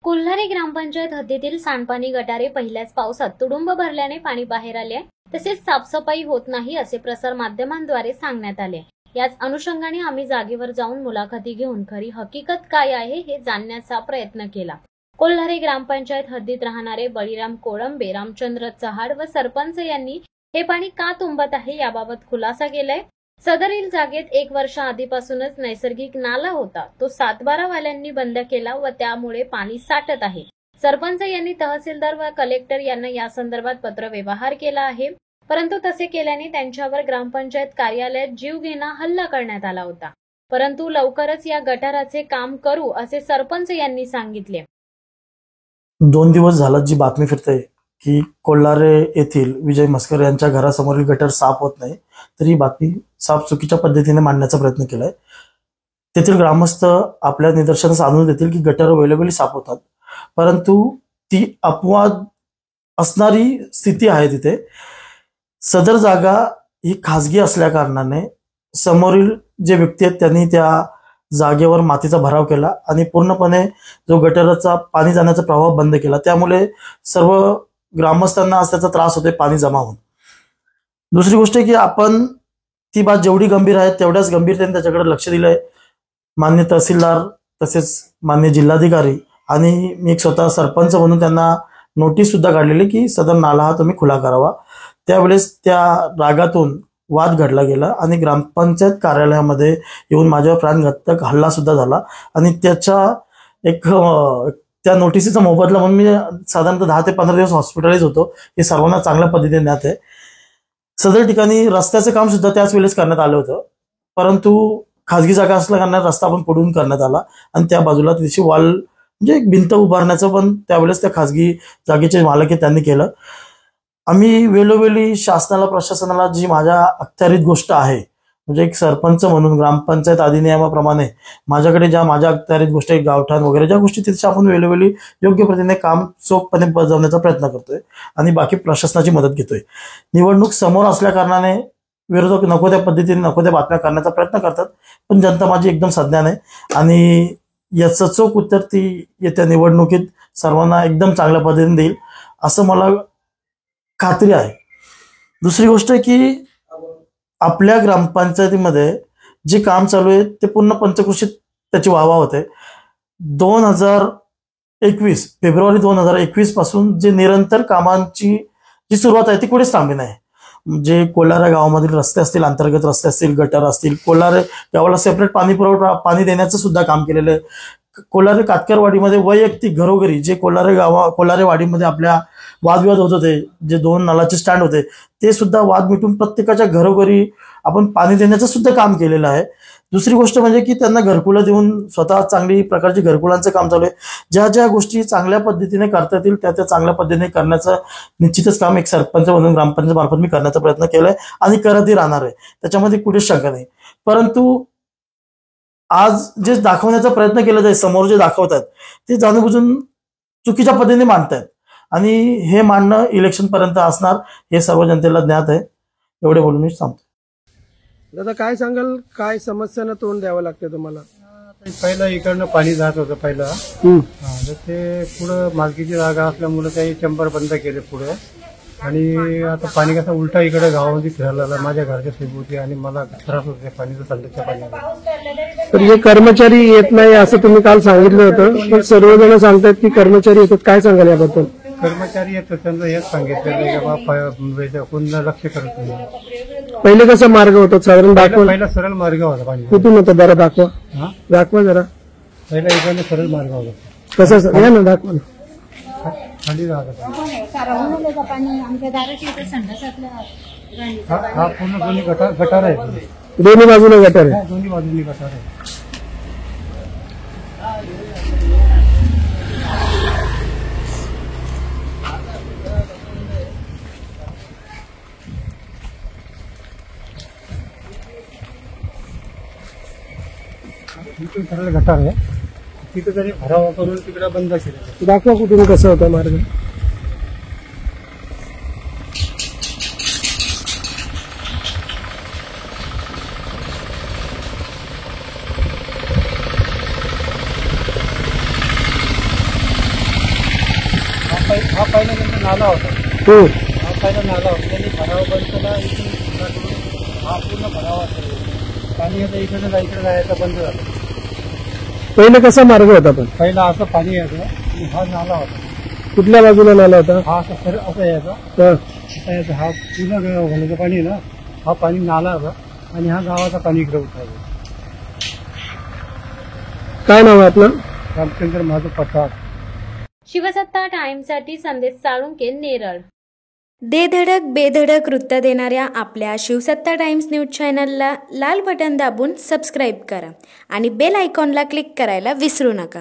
कोल्हारी ग्रामपंचायत हद्दीतील सांडपाणी गटारे पहिल्याच पावसात तुडुंब भरल्याने पाणी बाहेर आले, तसेच साफसफाई होत नाही असे प्रसार माध्यमांद्वारे सांगण्यात आले। याच अनुषंगाने आम्ही जागेवर जाऊन मुलाखती घेऊन खरी हकीकत काय आहे हे जाणण्याचा प्रयत्न केला। कोल्हारी ग्रामपंचायत हद्दीत राहणारे बळीराम कोळंबे, रामचंद्र चहाड व सरपंच यांनी हे पाणी का तुंबत आहे याबाबत खुलासा केलाय। सदरील जागेत 1 वर्ष आधीपासूनच नैसर्गिक नाला होता, तो 7-12 वाल्यांनी बंद केला व त्यामुळे पाणी साठत आहे। सरपंच यांनी तहसीलदार व कलेक्टर यांना या संदर्भात पत्रव्यवहार केला आहे, परंतु तसे केल्याने त्यांच्यावर ग्रामपंचायत कार्यालयात जीवघेणा हल्ला करण्यात आला होता। परंतु लवकरच या गटाराचे काम करू असे सरपंच यांनी सांगितले। 2 दिवस झाला जी बातमी फिरते की कोल्हारे येथील विजय मस्कर यांच्या घरासमोरील गटर साफ होत नाही, तर ही बातमी साफ चुकीच्या पद्धतीने मांडण्याचा प्रयत्न केलाय। तेथील ग्रामस्थ आपल्या निदर्शनास आणून देतील की गटर वेळोवेळी साफ होतात, परंतु ती अपवाद असणारी स्थिती आहे। तिथे सदर जागा ही खासगी असल्या कारणाने समोरील जे व्यक्ती आहेत त्यांनी त्या जागेवर मातीचा भराव केला आणि पूर्णपणे जो गटरचा पाणी जाण्याचा प्रवाह बंद केला, त्यामुळे सर्व ग्रामस्थांना आज त्याचा त्रास होतोय पाणी जमा होऊन। दुसरी गोष्ट की आपण ती बात जेवढी गंभीर आहे तेवढ्याच गंभीरतेने त्याच्याकडे लक्ष दिलंय। मान्य तहसीलदार तसेच मान्य जिल्हाधिकारी आणि मी एक स्वतः सरपंच म्हणून त्यांना नोटीस सुद्धा काढलेली की सदर नाला हा तुम्ही खुला करावा। त्यावेळेस त्या रागातून वाद घडला गेला आणि ग्रामपंचायत कार्यालयामध्ये येऊन माझ्यावर प्राणघातक हल्ला सुद्धा झाला आणि त्याच्या त्या नोटिसीचा मोबदला म्हणून मी साधारणतः 10 ते 15 दिवस हॉस्पिटलाइज होतो। हे सर्वांना चांगल्या पद्धतीने ज्ञात आहे। सदर ठिकाणी रस्त्याचं काम सुद्धा त्याच वेळेस करण्यात आलं होतं, परंतु खासगी जागा असल्या कारणाने रस्ता पण पुढून करण्यात आला आणि त्या बाजूला त्याची वॉल म्हणजे एक भिंत उभारण्याचं पण त्यावेळेस त्या खासगी जागेचे मालक त्यांनी केलं। आम्ही वेळोवेळी शासनाला, प्रशासनाला जी माझ्या अखत्यारीत गोष्ट आहे, म्हणजे एक सरपंच म्हणून ग्रामपंचायत अधिनियमाप्रमाणे माझ्याकडे ज्या माझ्या अखत्यारीत गोष्टी, गावठाण वगैरे ज्या गोष्टी तिथे आपण वेळोवेळी योग्य पद्धतीने काम चोखपणे बजावण्याचा प्रयत्न करतोय आणि बाकी प्रशासनाची मदत घेतोय। निवडणूक समोर असल्या कारणाने विरोधक नको त्या पद्धतीने नको त्या बातम्या करण्याचा प्रयत्न करतात, पण जनता माझी एकदम सज्ञान आहे आणि याचं चोख उत्तर ती येत्या निवडणुकीत सर्वांना एकदम चांगल्या पद्धतीने देईल असं मला खात्री आहे। दुसरी गोष्ट आहे की आपल्या ग्रामपंचायतीमध्ये जे काम चालू आहे ते पूर्ण पंचकृषीत त्याची वाहवा होते। 2021 फेब्रुवारी 2021 पासून जे निरंतर कामांची जी सुरुवात आहे ती कुठेच थांबली नाही। जे कोल्हारा गावामधील रस्ते असतील, अंतर्गत रस्ते असतील, गटर असतील, कोल्हारे गावाला सेपरेट पाणी पुरवठा, पाणी देण्याचं सुद्धा काम केलेलं आहे। कोल्हारे कातकरवाडीमध्ये वैयक्तिक घरोघरी जे कोल्हारे वाडीमध्ये आपल्या वादविवाद होत होते, जे 2 नळाचे स्टँड होते, ते सुद्धा वाद मिटून प्रत्येकाच्या घरोघरी आपण पाणी देण्याचं सुद्धा काम केलेलं आहे। दुसरी गोष्ट म्हणजे की त्यांना घरकुलं देऊन स्वतः चांगली प्रकारची घरकुलांचं काम चालू आहे। ज्या ज्या गोष्टी चांगल्या पद्धतीने करता येतील त्या चांगल्या पद्धतीने करण्याचं निश्चितच काम एक सरपंच म्हणून ग्रामपंचायत मार्फत मी करण्याचा प्रयत्न केलाय आणि करतही राहणार आहे, त्याच्यामध्ये कुठेच शंका नाही। परंतु आज जे दाखवण्याचा प्रयत्न केला जाईल, समोर जे दाखवतात ते जाणूनबुजून चुकीच्या पद्धतीने मांडतायत आणि हे मांडणं इलेक्शन पर्यंत असणार हे सर्व जनतेला ज्ञात आहे। एवढे बोलून मी सांगतो। दादा काय सांगाल, काय समस्यांना तोंड द्यावं लागतं तुम्हाला? पहिलं इकडनं पाणी जात होतं पहिलं, तर ते पुढं मालकीची जागा असल्यामुळे काही चंबर बंद केले पुढे आणि आता पाणी कसं उलटा इकडे गावामध्ये फिरायला लागला। माझ्या घरच्या सोबती आणि मला त्रास होते पाणीचं, संडासच्या पाण्याचा। तर जे कर्मचारी येत नाही असं तुम्ही काल सांगितलं होतं, पण सर्वजण सांगतात की कर्मचारी येतात, काय सांगाल याबद्दल? कर्मचारी येतात त्यांना हेच सांगितलं की बाबा कोण लक्ष करत नाही। पहिले कसा मार्ग होता साधारण दाखवा? पहिला सरळ मार्ग होता पाणी, कुठून होता जरा दाखवा, दाखवा जरा। पहिला इकडनं सरळ मार्ग होता, कसं या ना दाखवा ना। खाली जात हा पूर्ण दोन्ही गटार आहे, दोन्ही बाजूला गटार आहे, दोन्ही बाजूनी गटार आहे। तिथून सरळ गटार आहे, तिथं त्यांनी भरावा करून तिकडे बंद केलं। दाखवा कुठून कसा होता मार्ग? हा पहिला त्यांचा नाला होता. हम्म. हा पहिला नाला होता. त्यांनी भरावा बंद केला. इथून हा पूर्ण भरावा केला. पाणी आता इकडे जायचं बंद झालं. पहिले कसा मार्ग होता पण? पहिला असं पाणी यायचं आणि हा नाला होता. कुठल्या बाजूला नाला होता? हा असं असं यायचा. हा. असं यायचं. हा पूर्ण घालायचं पाणी ना, हा पाणी नाला होता आणि हा गावाचा पाणी इकडे उठायचं. काय नाव आहे आपलं? रामचंद्र माझं पठार. शिवसत्ता टाइम्ससाठी संदेश साळुंके, नेरळ. दे धडक बेधडक वृत्त देणाऱ्या आपल्या शिवसत्ता टाइम्स न्यूज चॅनलला लाल बटन दाबून सबस्क्राईब करा आणि बेल आयकॉनला क्लिक करायला विसरू नका.